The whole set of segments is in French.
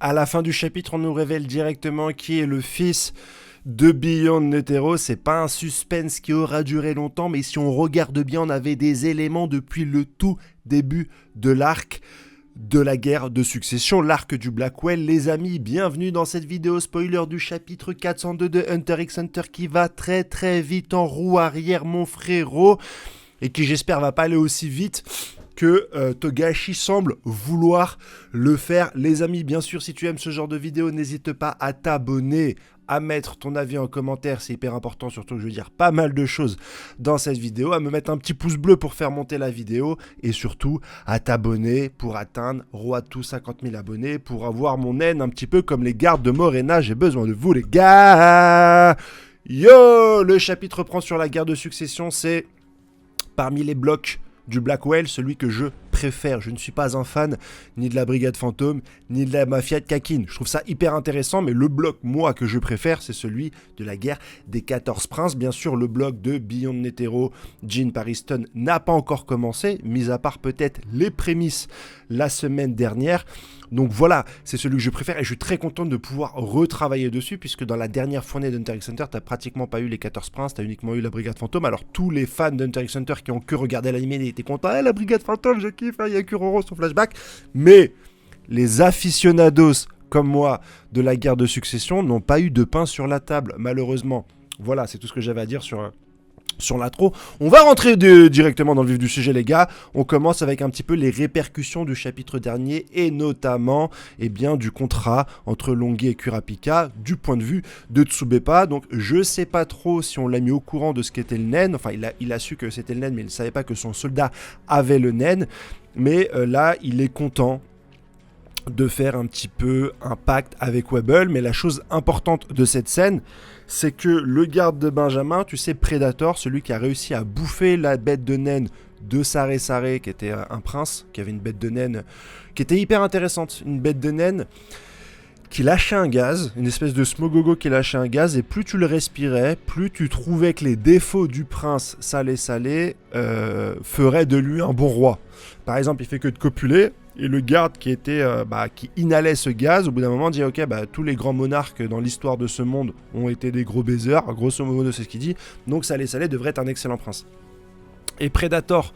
À la fin du chapitre, on nous révèle directement qui est le fils de Beyond Netero. C'est pas un suspense qui aura duré longtemps, mais si on regarde bien, on avait des éléments depuis le tout début de l'arc de la guerre de succession, l'arc du Blackwell. Les amis, bienvenue dans cette vidéo spoiler du chapitre 402 de Hunter x Hunter qui va très très vite en roue arrière, mon frérot, et qui j'espère va pas aller aussi vite que Togashi semble vouloir le faire. Les amis, bien sûr, si tu aimes ce genre de vidéo, n'hésite pas à t'abonner, à mettre ton avis en commentaire, c'est hyper important, surtout que je veux dire pas mal de choses dans cette vidéo, à me mettre un petit pouce bleu pour faire monter la vidéo, et surtout à t'abonner pour atteindre roi tout 50 000 abonnés, pour avoir mon haine un petit peu comme les gardes de Morena. J'ai besoin de vous les gars. Yo, le chapitre reprend sur la guerre de succession, c'est parmi les blocs du Blackwell, celui que je préfère. Je ne suis pas un fan ni de la Brigade Fantôme, ni de la Mafia de Kakin. Je trouve ça hyper intéressant, mais le bloc, moi, que je préfère, c'est celui de la guerre des 14 princes. Bien sûr, le bloc de Beyond Netero, Jin Pariston n'a pas encore commencé, mis à part peut-être les prémices la semaine dernière. Donc voilà, c'est celui que je préfère et je suis très content de pouvoir retravailler dessus, puisque dans la dernière fournée d'Hunter x Hunter, t'as pratiquement pas eu les 14 princes, t'as uniquement eu la Brigade Fantôme. Alors tous les fans d'Hunter x Hunter qui ont que regardé l'anime étaient contents, la Brigade Fantôme, je kiffe, il y a Kuroro son flashback. Mais les aficionados comme moi de la guerre de succession n'ont pas eu de pain sur la table, malheureusement. Voilà, c'est tout ce que j'avais à dire sur l'intro. On va rentrer directement dans le vif du sujet, les gars. On commence avec un petit peu les répercussions du chapitre dernier et notamment du contrat entre Longhi et Kurapika du point de vue de Tsubepa. Donc je sais pas trop si on l'a mis au courant de ce qu'était le naine. Enfin, il a su que c'était le naine, mais il ne savait pas que son soldat avait le naine. Mais là, il est content de faire un petit peu un pacte avec Webble. Mais la chose importante de cette scène, c'est que le garde de Benjamin, tu sais, Predator, celui qui a réussi à bouffer la bête de naine de Sare Sare, qui était un prince, qui avait une bête de naine qui était hyper intéressante, une bête de naine qui lâchait un gaz, une espèce de smogogo qui lâchait un gaz, et plus tu le respirais, plus tu trouvais que les défauts du prince Salé Salé feraient de lui un bon roi. Par exemple, il fait que de copuler, et le garde qui inhalait ce gaz, au bout d'un moment dit ok, tous les grands monarques dans l'histoire de ce monde ont été des gros baisers, grosso modo c'est ce qu'il dit, donc Salé Salé devrait être un excellent prince. Et Predator,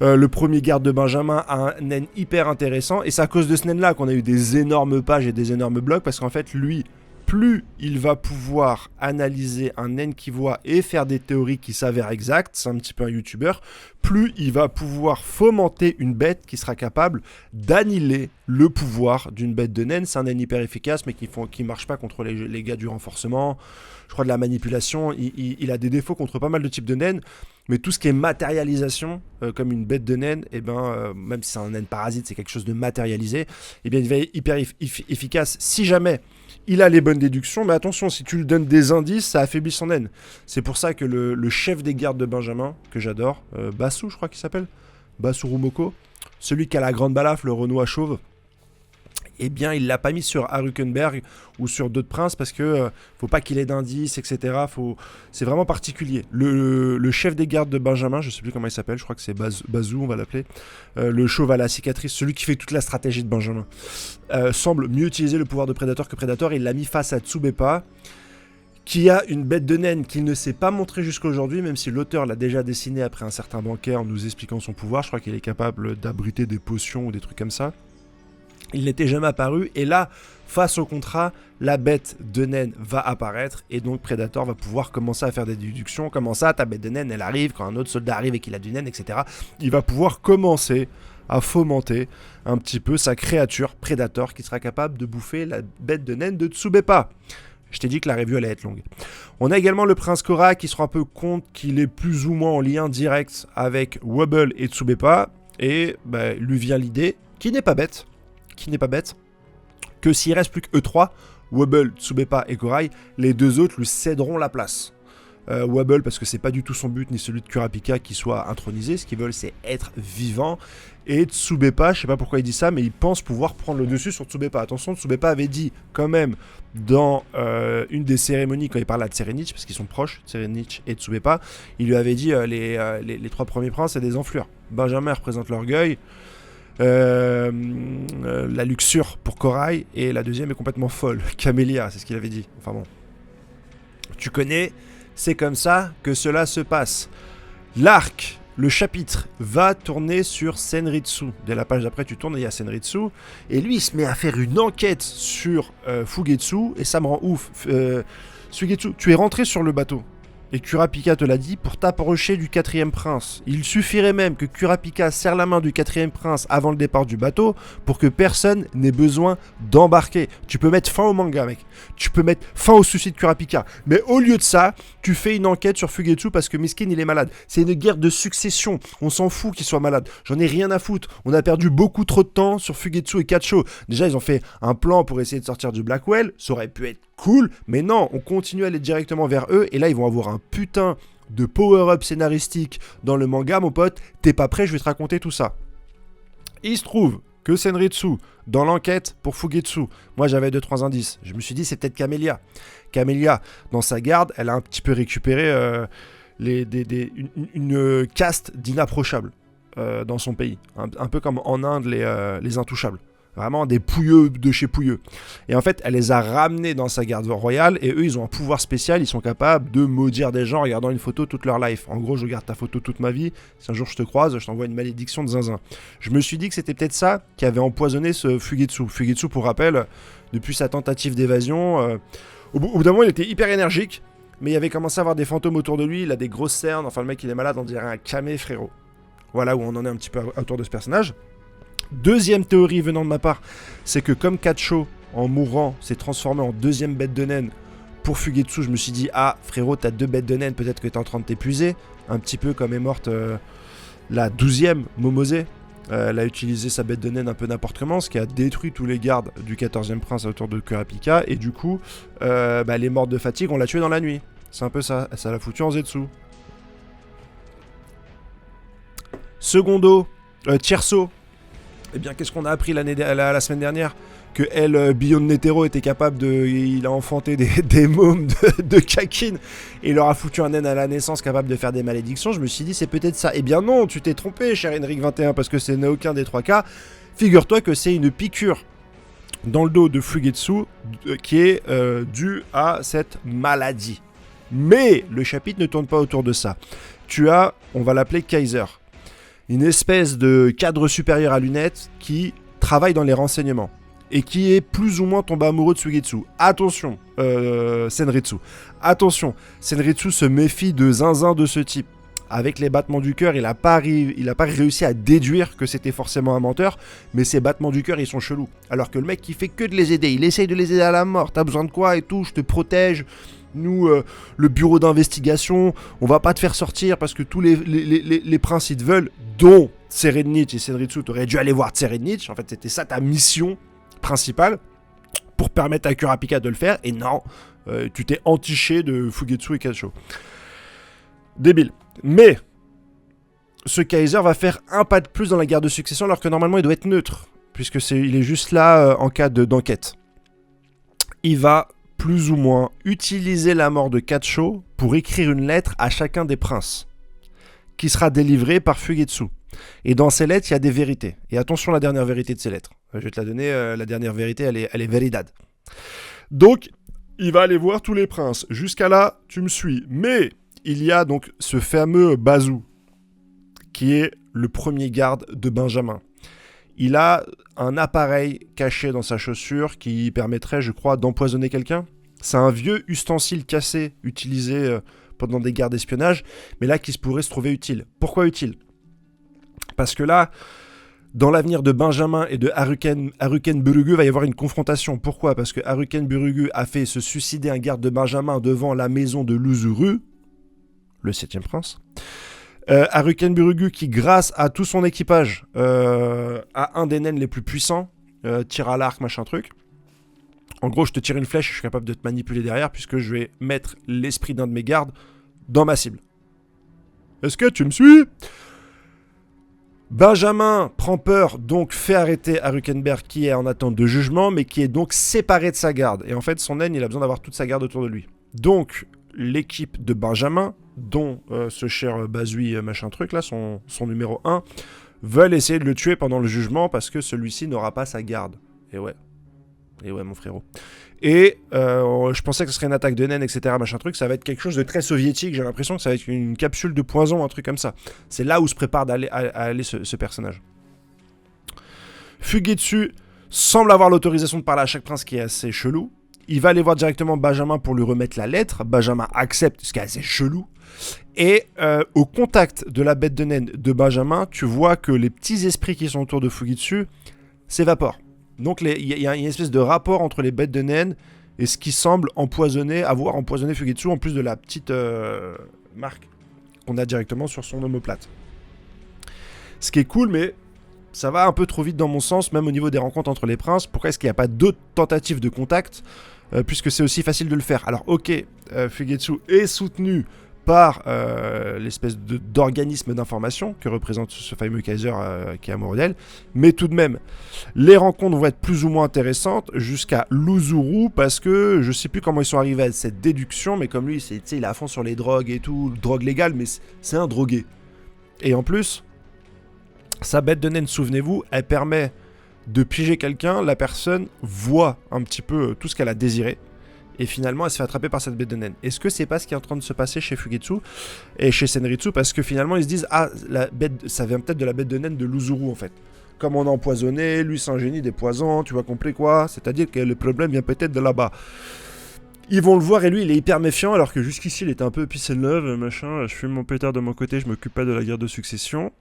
le premier garde de Benjamin, a un naine hyper intéressant, et c'est à cause de ce naine là qu'on a eu des énormes pages et des énormes blocs, parce qu'en fait lui, plus il va pouvoir analyser un naine qui voit et faire des théories qui s'avèrent exactes, c'est un petit peu un youtubeur, plus il va pouvoir fomenter une bête qui sera capable d'annihiler le pouvoir d'une bête de naine. C'est un naine hyper efficace, mais qui marche pas contre les gars du renforcement, je crois de la manipulation, il a des défauts contre pas mal de types de naines, mais tout ce qui est matérialisation, comme une bête de naine, même si c'est un naine parasite, c'est quelque chose de matérialisé, il va être hyper efficace si jamais il a les bonnes déductions, mais attention, si tu lui donnes des indices, ça affaiblit son naine. C'est pour ça que le chef des gardes de Benjamin, que j'adore, Basu, je crois qu'il s'appelle, Basu Rumoko, celui qui a la grande balafre, le Renoir chauve, il l'a pas mis sur Harukenberg ou sur d'autres princes parce que faut pas qu'il ait d'indices, etc. C'est vraiment particulier. Le chef des gardes de Benjamin, je sais plus comment il s'appelle, je crois que c'est Bazou, on va l'appeler, le chauve à la cicatrice, celui qui fait toute la stratégie de Benjamin, semble mieux utiliser le pouvoir de Predator que Predator. Il l'a mis face à Tsubepa, qui a une bête de naine qu'il ne s'est pas montrée jusqu'à aujourd'hui, même si l'auteur l'a déjà dessiné après un certain banquet en nous expliquant son pouvoir. Je crois qu'il est capable d'abriter des potions ou des trucs comme ça. Il n'était jamais apparu, et là, face au contrat, la bête de naine va apparaître, et donc Predator va pouvoir commencer à faire des déductions. Comment ça, ta bête de naine, elle arrive, quand un autre soldat arrive et qu'il a du naine, etc. Il va pouvoir commencer à fomenter un petit peu sa créature, Predator, qui sera capable de bouffer la bête de naine de Tsubepa. Je t'ai dit que la review allait être longue. On a également le prince Korra qui se rend un peu compte qu'il est plus ou moins en lien direct avec Wobble et Tsubepa, et lui vient l'idée, qui n'est pas bête, que s'il reste plus que eux3, Wobble, Tsubepa et Korai, les deux autres lui céderont la place. Wobble parce que c'est pas du tout son but ni celui de Kurapika qui soit intronisé, ce qu'ils veulent c'est être vivant, et Tsubepa, je sais pas pourquoi il dit ça, mais il pense pouvoir prendre le dessus sur Tsubepa. Attention, Tsubepa avait dit quand même dans une des cérémonies, quand il parle à Tserenich, parce qu'ils sont proches, Tserenich et Tsubepa, il lui avait dit les trois premiers princes c'est des enflures. Benjamin représente l'orgueil, La luxure pour Corail, et la deuxième est complètement folle, Camélia, c'est ce qu'il avait dit. Enfin bon. Tu connais, c'est comme ça que cela se passe. L'arc, le chapitre, va tourner sur Senritsu. Dès la page d'après, tu tournes et il y a Senritsu. Et lui, il se met à faire une enquête sur Fugetsu, et ça me rend ouf. Sugetsu, tu es rentré sur le bateau. Et Kurapika te l'a dit pour t'approcher du 4e prince. Il suffirait même que Kurapika serre la main du 4e prince avant le départ du bateau pour que personne n'ait besoin d'embarquer. Tu peux mettre fin au manga, mec. Tu peux mettre fin au souci de Kurapika. Mais au lieu de ça, tu fais une enquête sur Fugetsu parce que Miskin, il est malade. C'est une guerre de succession. On s'en fout qu'il soit malade. J'en ai rien à foutre. On a perdu beaucoup trop de temps sur Fugetsu et Kacho. Déjà, ils ont fait un plan pour essayer de sortir du Blackwell. Ça aurait pu être cool, mais non, on continue à aller directement vers eux, et là, ils vont avoir un putain de power-up scénaristique dans le manga, mon pote. T'es pas prêt, je vais te raconter tout ça. Il se trouve que Senritsu, dans l'enquête pour Fugetsu, moi j'avais 2-3 indices. Je me suis dit, c'est peut-être Camélia. Camélia, dans sa garde, elle a un petit peu récupéré une caste d'inapprochables dans son pays. Un peu comme en Inde, les intouchables. Vraiment des pouilleux de chez pouilleux. Et en fait, elle les a ramenés dans sa garde royale, et eux, ils ont un pouvoir spécial, ils sont capables de maudire des gens en regardant une photo toute leur life. En gros, je regarde ta photo toute ma vie, si un jour je te croise, je t'envoie une malédiction de zinzin. Je me suis dit que c'était peut-être ça qui avait empoisonné ce Fugetsu. Fugetsu, pour rappel, depuis sa tentative d'évasion, au bout d'un moment, il était hyper énergique, mais il avait commencé à avoir des fantômes autour de lui, il a des grosses cernes, enfin le mec il est malade, on dirait un camé, frérot. Voilà où on en est un petit peu autour de ce personnage. Deuxième théorie venant de ma part, c'est que comme Kacho, en mourant, s'est transformé en deuxième bête de naine pour Fugetsu, je me suis dit, ah frérot, t'as 2 bêtes de naine, peut-être que t'es en train de t'épuiser, un petit peu comme est morte la 12e Momose. Elle a utilisé sa bête de naine un peu n'importe comment, ce qui a détruit tous les gardes du 14e prince autour de Kurapika, et du coup, elle est morte de fatigue, on l'a tuée dans la nuit. C'est un peu ça, ça l'a foutu en Zetsu. Secondo, Tierso. Eh bien, qu'est-ce qu'on a appris la semaine dernière? Que Beyond Netero était capable de... Il a enfanté des mômes de Kakin, et il leur a foutu un naine à la naissance capable de faire des malédictions. Je me suis dit, c'est peut-être ça. Eh bien non, tu t'es trompé, cher Henrik 21, parce que ce n'est aucun des 3 cas. Figure-toi que c'est une piqûre dans le dos de Fugetsu qui est due à cette maladie. Mais le chapitre ne tourne pas autour de ça. Tu as, on va l'appeler Kaiser, une espèce de cadre supérieur à lunettes qui travaille dans les renseignements et qui est plus ou moins tombé amoureux de Sugetsu. Attention, Senritsu. Attention, Senritsu se méfie de zinzin de ce type. Avec les battements du cœur, il n'a pas réussi à déduire que c'était forcément un menteur, mais ces battements du cœur, ils sont chelous. Alors que le mec, il fait que de les aider, il essaye de les aider à la mort. T'as besoin de quoi et tout, je te protège. Nous, le bureau d'investigation, on va pas te faire sortir parce que tous les princes, ils te veulent, dont Tserednich et Senritsu. T'aurais dû aller voir Tserednich. En fait, c'était ça ta mission principale pour permettre à Kurapika de le faire. Et non, tu t'es entiché de Fugetsu et Kacho. Débile. Mais ce Kaiser va faire un pas de plus dans la guerre de succession alors que normalement il doit être neutre, puisque il est juste là en cas d'enquête. Il va plus ou moins utiliser la mort de Kacho pour écrire une lettre à chacun des princes, qui sera délivrée par Fugetsu. Et dans ces lettres, il y a des vérités. Et attention à la dernière vérité de ces lettres. Je vais te la donner, la dernière vérité, elle est veridad. Donc, il va aller voir tous les princes. Jusqu'à là, tu me suis. Mais il y a donc ce fameux Bazou, qui est le premier garde de Benjamin. Il a un appareil caché dans sa chaussure qui permettrait, je crois, d'empoisonner quelqu'un. C'est un vieux ustensile cassé utilisé pendant des guerres d'espionnage, mais là qui pourrait se trouver utile. Pourquoi utile? Parce que là, dans l'avenir de Benjamin et de Haruken Burugu, va y avoir une confrontation. Pourquoi? Parce que Haruken Burugu a fait se suicider un garde de Benjamin devant la maison de Luzuru, le 7e prince. Haruken Burugu qui, grâce à tout son équipage, a un des naines les plus puissants, tire à l'arc, machin truc. En gros, je te tire une flèche, je suis capable de te manipuler derrière puisque je vais mettre l'esprit d'un de mes gardes dans ma cible. Est-ce que tu me suis? Benjamin prend peur, donc fait arrêter Harukenberg qui est en attente de jugement, mais qui est donc séparé de sa garde. Et en fait, son naine, il a besoin d'avoir toute sa garde autour de lui. Donc, l'équipe de Benjamin, dont ce cher Bazui machin truc là, son numéro 1, veulent essayer de le tuer pendant le jugement parce que celui-ci n'aura pas sa garde. Et ouais, mon frérot. Et je pensais que ce serait une attaque de naine, etc. Machin truc, ça va être quelque chose de très soviétique. J'ai l'impression que ça va être une capsule de poison, un truc comme ça. C'est là où se prépare à aller ce personnage. Fugetsu semble avoir l'autorisation de parler à chaque prince, qui est assez chelou. Il va aller voir directement Benjamin pour lui remettre la lettre. Benjamin accepte, ce qui est assez chelou. Et au contact de la bête de naine de Benjamin, tu vois que les petits esprits qui sont autour de Fugetsu s'évaporent. Donc il y a une espèce de rapport entre les bêtes de naine et ce qui semble avoir empoisonné Fugetsu, en plus de la petite marque qu'on a directement sur son omoplate. Ce qui est cool, mais ça va un peu trop vite dans mon sens, même au niveau des rencontres entre les princes. Pourquoi est-ce qu'il n'y a pas d'autres tentatives de contact, puisque c'est aussi facile de le faire. Alors ok, Fugetsu est soutenu par l'espèce d'organisme d'information que représente ce fameux Kaiser qui est amoureux d'elle, mais tout de même, les rencontres vont être plus ou moins intéressantes jusqu'à l'Uzuru, parce que je sais plus comment ils sont arrivés à cette déduction, mais comme lui, il est à fond sur les drogues et tout, drogue légale, mais c'est un drogué. Et en plus, sa bête de naine, souvenez-vous, elle permet de piéger quelqu'un, la personne voit un petit peu tout ce qu'elle a désiré, et finalement elle se fait attraper par cette bête de naine. Est-ce que c'est pas ce qui est en train de se passer chez Fugetsu et chez Senritsu, parce que finalement ils se disent ça vient peut-être de la bête de naine de l'Uzuru en fait. Comme on a empoisonné, lui c'est un génie des poisons, tu vois compris quoi, c'est-à-dire que le problème vient peut-être de là-bas. Ils vont le voir et lui il est hyper méfiant, alors que jusqu'ici il était un peu peace and love, machin, je fume mon pétard de mon côté, je m'occupe pas de la guerre de succession.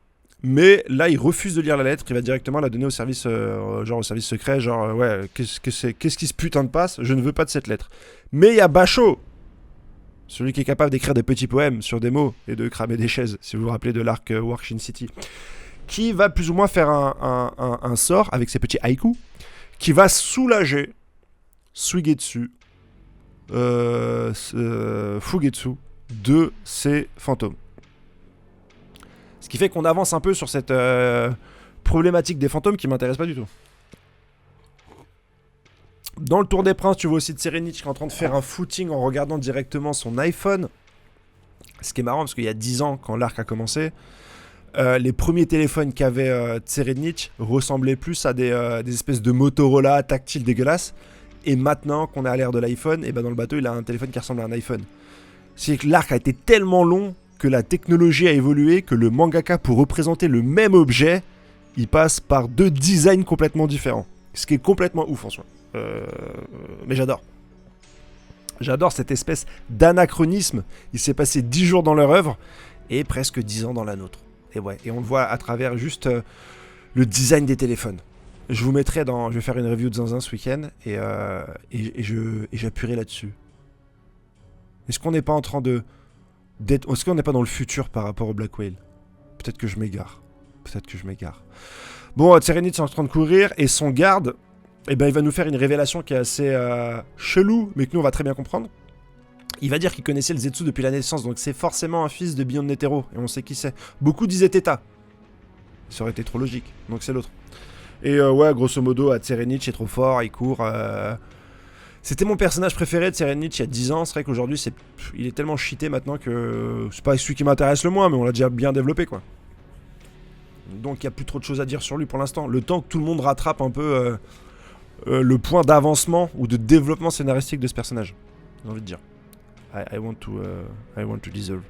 Mais là, il refuse de lire la lettre, il va directement la donner au service, au service secret, ouais, qu'est-ce qui se putain de passe, je ne veux pas de cette lettre. Mais il y a Basho, celui qui est capable d'écrire des petits poèmes sur des mots et de cramer des chaises, si vous vous rappelez de l'arc Warshin City, qui va plus ou moins faire un sort avec ses petits haïkus, qui va soulager Suigetsu, Fugetsu, de ses fantômes. Ce qui fait qu'on avance un peu sur cette problématique des fantômes qui m'intéresse pas du tout. Dans le Tour des Princes, tu vois aussi Tserenich qui est en train de faire un footing en regardant directement son iPhone. Ce qui est marrant parce qu'il y a 10 ans, quand l'arc a commencé, les premiers téléphones qu'avait Tserenich ressemblaient plus à des espèces de Motorola tactiles dégueulasses. Et maintenant qu'on est à l'ère de l'iPhone, et ben dans le bateau, il a un téléphone qui ressemble à un iPhone. C'est que l'arc a été tellement long que la technologie a évolué, que le mangaka, pour représenter le même objet, il passe par 2 designs complètement différents. Ce qui est complètement ouf en soi. Mais j'adore. J'adore cette espèce d'anachronisme. Il s'est passé 10 jours dans leur œuvre et presque 10 ans dans la nôtre. Et ouais, et on le voit à travers juste le design des téléphones. Je vous mettrai je vais faire une review de Zinzin ce week-end et j'appuierai là-dessus. Est-ce qu'on n'est pas en train est-ce qu'on n'est pas dans le futur par rapport au Black Whale? Peut-être que je m'égare. Bon, Tserenich est en train de courir et son garde, il va nous faire une révélation qui est assez chelou, mais que nous on va très bien comprendre. Il va dire qu'il connaissait le Zetsu depuis la naissance, donc c'est forcément un fils de Beyond Netero, et on sait qui c'est. Beaucoup disaient Theta. Ça aurait été trop logique, donc c'est l'autre. Et ouais, grosso modo, Tserenich est trop fort, il court. C'était mon personnage préféré de Tserenich il y a 10 ans. C'est vrai qu'aujourd'hui, il est tellement cheaté maintenant que c'est pas celui qui m'intéresse le moins, mais on l'a déjà bien développé, quoi. Donc il n'y a plus trop de choses à dire sur lui pour l'instant. Le temps que tout le monde rattrape un peu le point d'avancement ou de développement scénaristique de ce personnage. J'ai envie de dire. I want to deserve.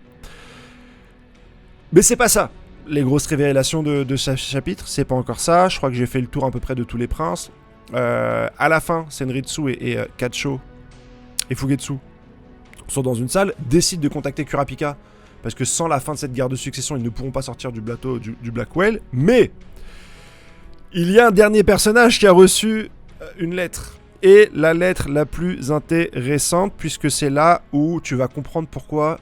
Mais c'est pas ça. Les grosses révélations de ce chapitre, c'est pas encore ça. Je crois que j'ai fait le tour à peu près de tous les princes. À la fin, Senritsu et Kacho et Fugetsu sont dans une salle, décident de contacter Kurapika parce que sans la fin de cette guerre de succession, ils ne pourront pas sortir du bateau du Black Whale. Mais il y a un dernier personnage qui a reçu une lettre. Et la lettre la plus intéressante, puisque c'est là où tu vas comprendre pourquoi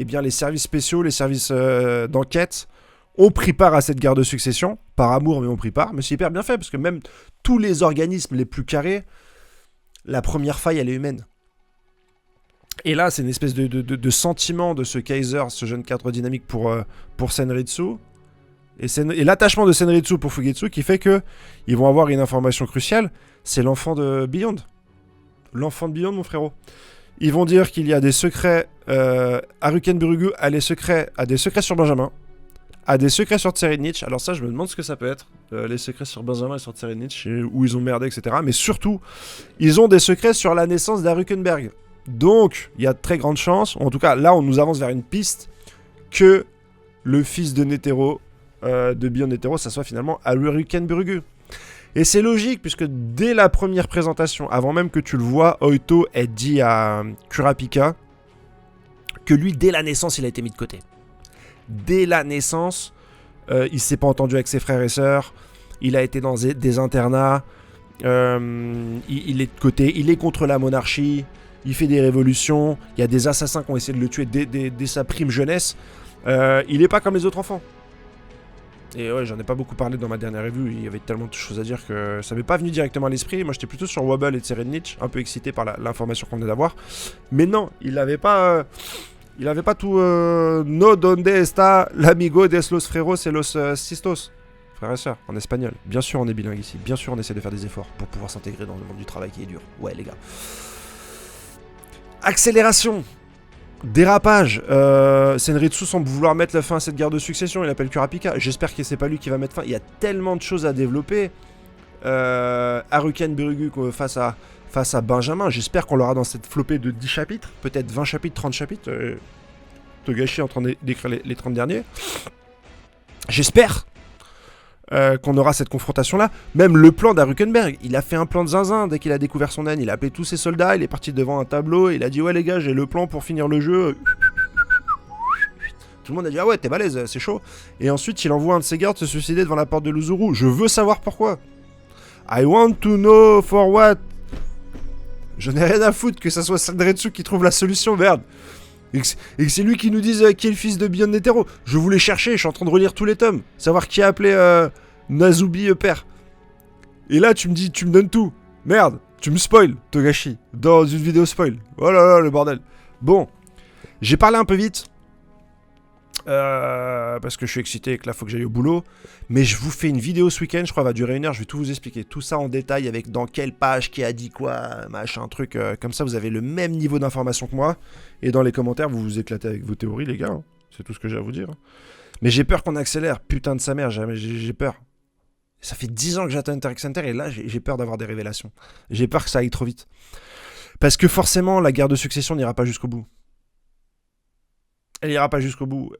eh bien, les services spéciaux, les services d'enquête ont pris part à cette guerre de succession, par amour, mais ont pris part. Mais c'est hyper bien fait, parce que même tous les organismes les plus carrés, la première faille, elle est humaine. Et là, c'est une espèce de sentiment de ce Kaiser, ce jeune cadre dynamique pour Senritsu. Et l'attachement de Senritsu pour Fugetsu qui fait que ils vont avoir une information cruciale, c'est l'enfant de Beyond. L'enfant de Beyond, mon frérot. Ils vont dire qu'il y a des secrets, Haruken Burugu a des secrets sur Benjamin, a des secrets sur Tserednich. Alors ça, je me demande ce que ça peut être. Les secrets sur Benjamin et sur Tserednich, où ils ont merdé, etc. Mais surtout, ils ont des secrets sur la naissance d'Arukenberg. Donc, il y a de très grandes chances, en tout cas, là, on nous avance vers une piste, que le fils de Netero, de Beyond Netero, ça soit finalement Arukenburgu. Et c'est logique, puisque dès la première présentation, avant même que tu le vois, Oito ait dit à Kurapika que lui, dès la naissance, il a été mis de côté. Dès la naissance, il s'est pas entendu avec ses frères et sœurs, il a été dans des internats, il est de côté, il est contre la monarchie, il fait des révolutions, il y a des assassins qui ont essayé de le tuer dès sa prime jeunesse. Il est pas comme les autres enfants. Et ouais, j'en ai pas beaucoup parlé dans ma dernière review, il y avait tellement de choses à dire que ça m'est pas venu directement à l'esprit. Moi j'étais plutôt sur Wobble et Tserednich, un peu excité par l'information qu'on venait d'avoir. Mais non, il avait pas tout... No donde está l'amigo de los freros et los sistos. Frères et sœurs, en espagnol. Bien sûr on est bilingue ici, bien sûr on essaie de faire des efforts pour pouvoir s'intégrer dans le monde du travail qui est dur. Ouais les gars. Accélération. Dérapage. Senritsu semble vouloir mettre la fin à cette guerre de succession. Il appelle Kurapika. J'espère que c'est pas lui qui va mettre fin. Il y a tellement de choses à développer. Arukenburgu face à Benjamin. J'espère qu'on l'aura dans cette flopée de 10 chapitres. Peut-être 20 chapitres, 30 chapitres. Togashi est en train d'écrire les 30 derniers. J'espère qu'on aura cette confrontation-là. Même le plan d'Arukenberg, il a fait un plan de zinzin dès qu'il a découvert son haine. Il a appelé tous ses soldats, il est parti devant un tableau, il a dit « Ouais les gars, j'ai le plan pour finir le jeu. » Tout le monde a dit « Ah ouais, t'es balèze, c'est chaud. » Et ensuite, il envoie un de ses gardes se suicider devant la porte de l'Uzuru. Je veux savoir pourquoi. I want to know for what. Je n'ai rien à foutre que ça soit Senritsu qui trouve la solution, merde. Et que c'est lui qui nous dise qui est le fils de Beyond Netero. Je voulais chercher, je suis en train de relire tous les tomes. Savoir qui a appelé Nazubi père. Et là, tu me donnes tout. Merde, tu me spoil, Togashi. Dans une vidéo spoil. Oh là là, le bordel. Bon, j'ai parlé un peu vite. Parce que je suis excité et que là, faut que j'aille au boulot. Mais je vous fais une vidéo ce week-end, je crois, elle va durer 1 heure. Je vais tout vous expliquer. Tout ça en détail avec dans quelle page, qui a dit quoi, machin, truc. Comme ça, vous avez le même niveau d'information que moi. Et dans les commentaires, vous vous éclatez avec vos théories, les gars. Hein. C'est tout ce que j'ai à vous dire. Mais j'ai peur qu'on accélère. Putain de sa mère, j'ai peur. Ça fait 10 ans que j'attends Hunter x Hunter et là, j'ai peur d'avoir des révélations. J'ai peur que ça aille trop vite. Parce que forcément, la guerre de succession n'ira pas jusqu'au bout. Elle n'ira pas jusqu'au bout.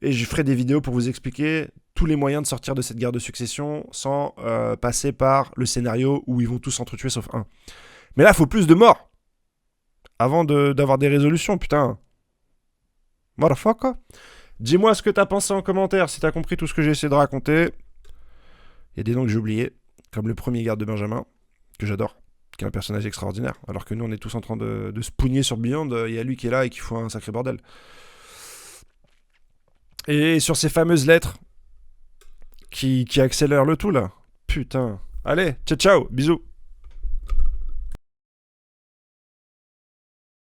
Et je ferai des vidéos pour vous expliquer tous les moyens de sortir de cette guerre de succession sans passer par le scénario où ils vont tous s'entretuer sauf un. Mais là, il faut plus de morts. Avant d'avoir des résolutions, putain. Motherfucker. Dis-moi ce que t'as pensé en commentaire, si t'as compris tout ce que j'ai essayé de raconter. Il y a des noms que j'ai oubliés, comme le premier garde de Benjamin, que j'adore, qui est un personnage extraordinaire. Alors que nous, on est tous en train de se pougner sur Beyond, il y a lui qui est là et qui fout un sacré bordel. Et sur ces fameuses lettres qui accélèrent le tout, là. Putain. Allez, ciao, ciao, bisous.